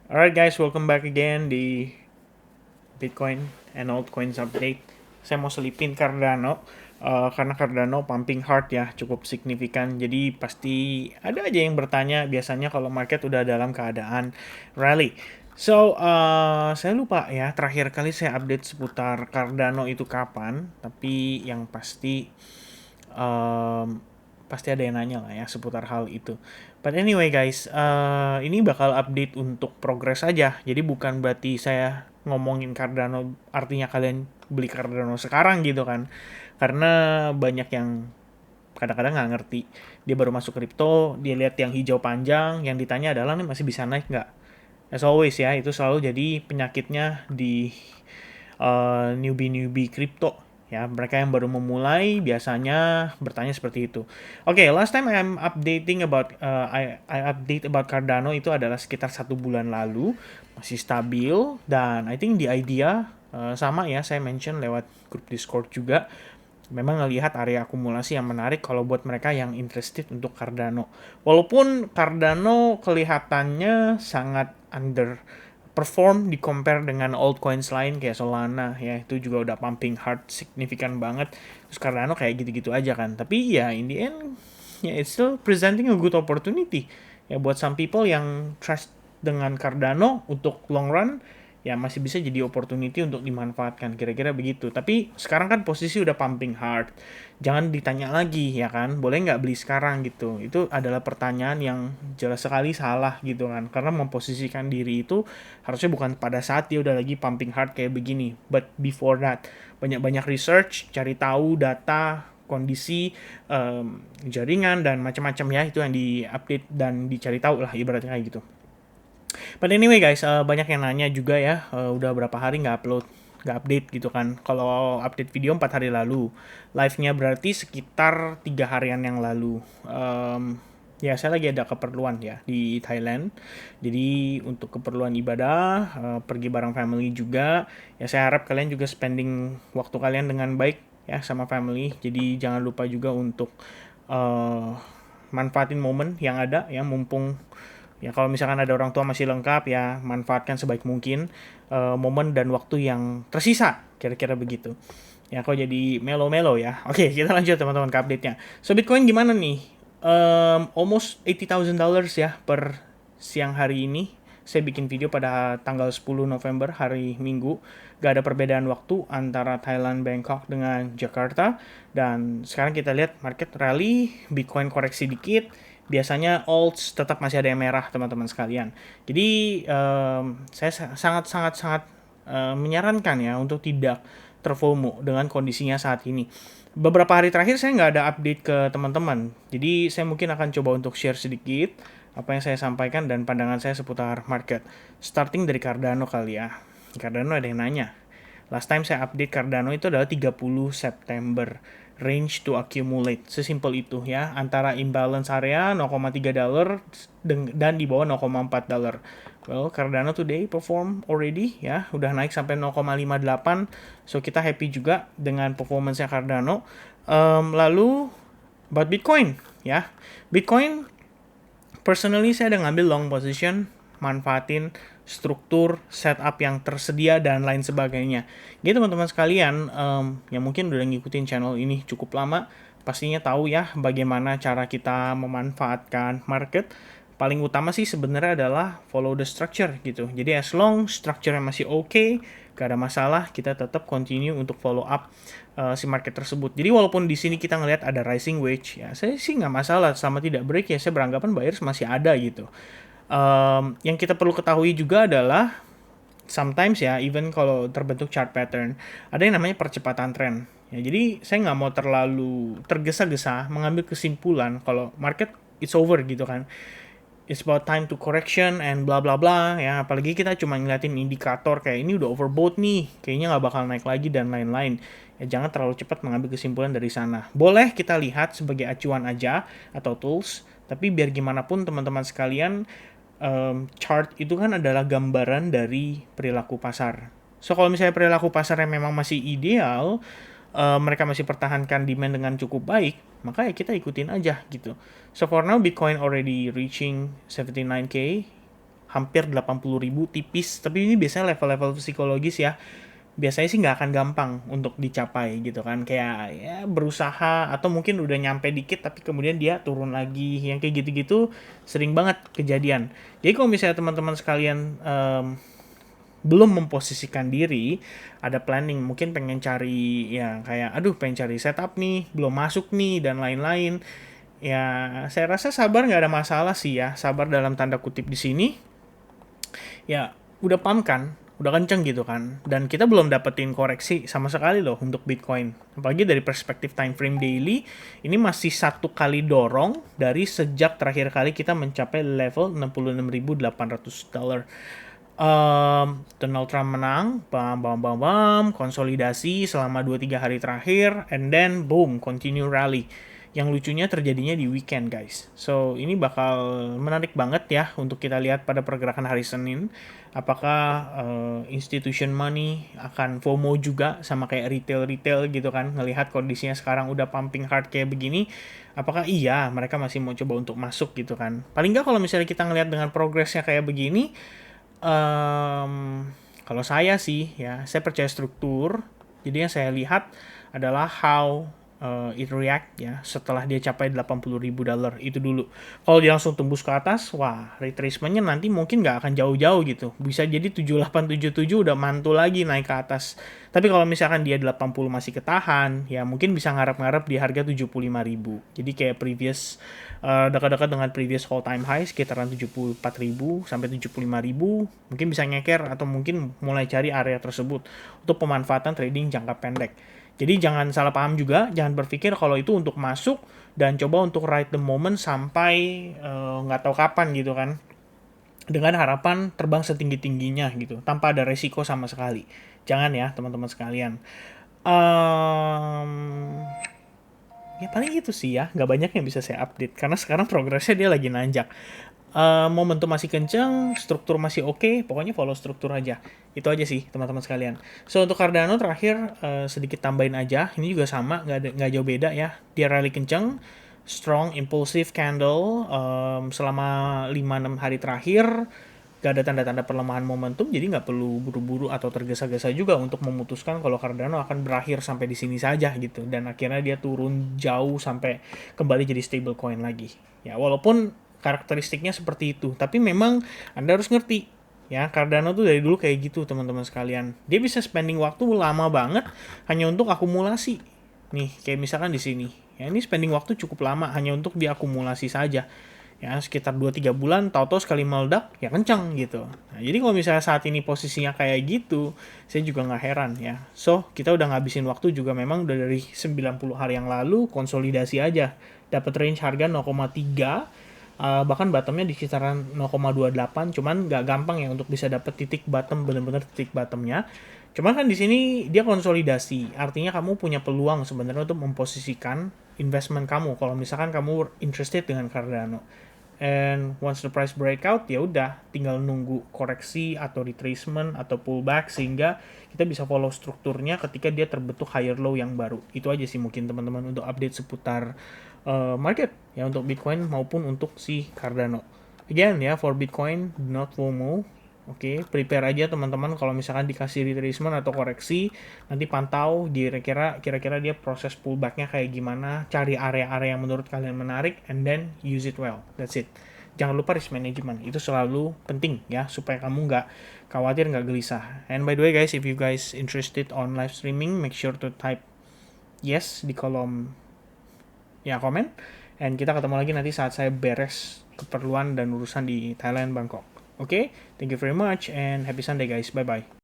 Alright guys, welcome back again di Bitcoin and Altcoins update. Saya mau selipin Cardano karena Cardano pumping hard ya, cukup signifikan. Jadi pasti ada aja yang bertanya biasanya kalau market udah dalam keadaan rally. So, saya lupa ya terakhir kali saya update seputar Cardano itu kapan, tapi yang pasti um, pasti ada yang nanya lah ya seputar hal itu. But anyway guys, ini bakal update untuk progres aja. Jadi bukan berarti saya ngomongin Cardano artinya kalian beli Cardano sekarang gitu kan. Karena banyak yang kadang-kadang nggak ngerti. Dia baru masuk kripto, dia lihat yang hijau panjang, yang ditanya adalah nih masih bisa naik nggak? As always ya, itu selalu jadi penyakitnya di newbie-newbie kripto ya, mereka yang baru memulai biasanya bertanya seperti itu. Oke, last time I update about Cardano itu adalah sekitar 1 bulan lalu, masih stabil dan I think the idea sama ya, saya mention lewat grup Discord juga. Memang ngelihat area akumulasi yang menarik kalau buat mereka yang interested untuk Cardano. Walaupun Cardano kelihatannya sangat underperform di compare dengan altcoins lain kayak Solana ya, itu juga udah pumping hard signifikan banget. Terus Cardano kayak gitu-gitu aja kan. Tapi ya in the end ya it's still presenting a good opportunity. Ya buat some people yang trust dengan Cardano untuk long run ya masih bisa jadi opportunity untuk dimanfaatkan, kira-kira begitu. Tapi sekarang kan posisi udah pumping hard, jangan ditanya lagi ya kan, boleh nggak beli sekarang gitu. Itu adalah pertanyaan yang jelas sekali salah gitu kan, karena memposisikan diri itu harusnya bukan pada saat dia udah lagi pumping hard kayak begini, but before that. Banyak-banyak research, cari tahu data kondisi jaringan dan macam-macam ya, itu yang diupdate dan dicari tahu lah ibaratnya kayak gitu. But anyway guys, banyak yang nanya juga ya, udah berapa hari nggak update gitu kan. Kalau update video 4 hari lalu, live-nya berarti sekitar 3 harian yang lalu. Ya saya lagi ada keperluan ya di Thailand. Jadi untuk keperluan ibadah, pergi bareng family juga. Ya saya harap kalian juga spending waktu kalian dengan baik ya sama family. Jadi jangan lupa juga untuk uh, manfaatin momen yang ada ya, mumpung ya kalau misalkan ada orang tua masih lengkap ya, manfaatkan sebaik mungkin momen dan waktu yang tersisa, kira-kira begitu. Ya kok jadi melo-melo ya. Oke, kita lanjut teman-teman ke update-nya. So Bitcoin gimana nih? Almost $80,000 ya per siang hari ini. Saya bikin video pada tanggal 10 November hari Minggu. Gak ada perbedaan waktu antara Thailand, Bangkok dengan Jakarta. Dan sekarang kita lihat market rally, Bitcoin koreksi dikit, biasanya alts tetap masih ada yang merah teman-teman sekalian. Jadi saya sangat menyarankan ya untuk tidak terfomo dengan kondisinya saat ini. Beberapa hari terakhir saya nggak ada update ke teman-teman, jadi saya mungkin akan coba untuk share sedikit apa yang saya sampaikan dan pandangan saya seputar market. Starting dari Cardano kali ya. Cardano ada yang nanya. Last time saya update Cardano itu adalah 30 September. Range to accumulate. Sesimpel itu ya. Antara imbalance area $0,3 dan di bawah $0,4. Well, Cardano today perform already ya. Udah naik sampai 0,58. So, kita happy juga dengan performance-nya Cardano. Lalu, about Bitcoin ya. Bitcoin, personally saya ada ngambil long position, manfaatin struktur setup yang tersedia dan lain sebagainya. Jadi teman-teman sekalian yang mungkin udah ngikutin channel ini cukup lama, pastinya tahu ya bagaimana cara kita memanfaatkan market. Paling utama sih sebenarnya adalah follow the structure gitu. Jadi as long structure masih oke, gak ada masalah, kita tetap continue untuk follow up si market tersebut. Jadi walaupun di sini kita ngelihat ada rising wage, ya saya sih nggak masalah sama tidak break ya, saya beranggapan buyers masih ada gitu. Yang kita perlu ketahui juga adalah sometimes ya, even kalau terbentuk chart pattern, ada yang namanya percepatan tren. Ya, jadi saya nggak mau terlalu tergesa-gesa mengambil kesimpulan kalau market it's over gitu kan. It's about time to correction and bla bla bla ya. Apalagi kita cuma ngeliatin indikator kayak ini udah overbought nih, kayaknya nggak bakal naik lagi dan lain-lain. Ya jangan terlalu cepat mengambil kesimpulan dari sana. Boleh kita lihat sebagai acuan aja atau tools, tapi biar gimana pun teman-teman sekalian, chart itu kan adalah gambaran dari perilaku pasar. So kalau misalnya perilaku pasar yang memang masih ideal, mereka masih pertahankan demand dengan cukup baik, maka ya kita ikutin aja gitu. So for now Bitcoin already reaching 79k hampir 80.000 tipis, tapi ini biasanya level-level psikologis ya. Biasanya sih nggak akan gampang untuk dicapai gitu kan, kayak ya berusaha atau mungkin udah nyampe dikit tapi kemudian dia turun lagi, yang kayak gitu-gitu sering banget kejadian. Jadi kalau misalnya teman-teman sekalian belum memposisikan diri, ada planning, mungkin pengen cari ya kayak aduh pengen cari setup nih, belum masuk nih dan lain-lain. Ya saya rasa sabar nggak ada masalah sih ya, sabar dalam tanda kutip di sini. Ya udah pump kan, udah kenceng gitu kan, dan kita belum dapetin koreksi sama sekali loh untuk Bitcoin. Apalagi dari perspektif time frame daily, ini masih satu kali dorong dari sejak terakhir kali kita mencapai level $66.800. Donald Trump menang, bam bam bam bam, konsolidasi selama 2-3 hari terakhir, and then boom, continue rally. Yang lucunya terjadinya di weekend guys. So ini bakal menarik banget ya untuk kita lihat pada pergerakan hari Senin. Apakah institution money akan FOMO juga sama kayak retail-retail gitu kan, ngelihat kondisinya sekarang udah pumping hard kayak begini. Apakah iya mereka masih mau coba untuk masuk gitu kan. Paling nggak kalau misalnya kita ngelihat dengan progresnya kayak begini, kalau saya sih ya, saya percaya struktur. Jadi yang saya lihat adalah how it react ya setelah dia capai $80.000 itu dulu. Kalau dia langsung tembus ke atas, wah retracement-nya nanti mungkin nggak akan jauh-jauh gitu. Bisa jadi 7877 udah mantul lagi naik ke atas. Tapi kalau misalkan dia 80 masih ketahan, ya mungkin bisa ngarep-ngarep di harga 75.000. Jadi kayak previous dekat-dekat dengan previous all time high sekitaran 74.000 sampai 75.000, mungkin bisa ngeker atau mungkin mulai cari area tersebut untuk pemanfaatan trading jangka pendek. Jadi jangan salah paham juga, jangan berpikir kalau itu untuk masuk dan coba untuk ride the moment sampai nggak tahu kapan gitu kan. Dengan harapan terbang setinggi-tingginya gitu, tanpa ada resiko sama sekali. Jangan ya teman-teman sekalian. Ya paling gitu sih ya, nggak banyak yang bisa saya update. Karena sekarang progresnya dia lagi nanjak. Momentum masih kenceng, struktur masih oke, pokoknya follow struktur aja. Itu aja sih teman-teman sekalian. So untuk Cardano terakhir sedikit tambahin aja, ini juga sama, nggak jauh beda ya. Dia rally kenceng, strong impulsive candle selama 5-6 hari terakhir. Gak ada tanda-tanda perlemahan momentum, jadi nggak perlu buru-buru atau tergesa-gesa juga untuk memutuskan kalau Cardano akan berakhir sampai di sini saja gitu, dan akhirnya dia turun jauh sampai kembali jadi stable coin lagi. Ya walaupun karakteristiknya seperti itu, tapi memang Anda harus ngerti ya, Cardano tuh dari dulu kayak gitu teman-teman sekalian. Dia bisa spending waktu lama banget hanya untuk akumulasi. Nih kayak misalkan di sini, ya ini spending waktu cukup lama hanya untuk diakumulasi saja. Ya sekitar 2-3 bulan, tahu-tahu sekali meledak ya kencang gitu. Nah, jadi kalau misalnya saat ini posisinya kayak gitu, saya juga nggak heran ya. So kita udah ngabisin waktu juga, memang udah dari 90 hari yang lalu konsolidasi aja, dapat range harga 0,3, bahkan bottomnya di kisaran 0,28, cuman nggak gampang ya untuk bisa dapat titik bottom, bener-bener titik bottomnya. Cuman kan di sini dia konsolidasi, artinya kamu punya peluang sebenarnya untuk memposisikan investment kamu kalau misalkan kamu interested dengan Cardano. And once the price breakout, ya udah tinggal nunggu koreksi atau retracement atau pullback sehingga kita bisa follow strukturnya ketika dia terbentuk higher low yang baru. Itu aja sih mungkin teman-teman untuk update seputar market ya, untuk Bitcoin maupun untuk si Cardano. Again ya, for Bitcoin do not FOMO. Oke, prepare aja teman-teman kalau misalkan dikasih retracement atau koreksi, nanti pantau kira-kira dia proses pullbacknya kayak gimana, cari area-area yang menurut kalian menarik, and then use it well. That's it. Jangan lupa risk management, itu selalu penting ya, supaya kamu nggak khawatir, nggak gelisah. And by the way guys, if you guys interested on live streaming, make sure to type yes di kolom ya komen, and kita ketemu lagi nanti saat saya beres keperluan dan urusan di Thailand, Bangkok. Okay, thank you very much and happy Sunday guys. Bye bye.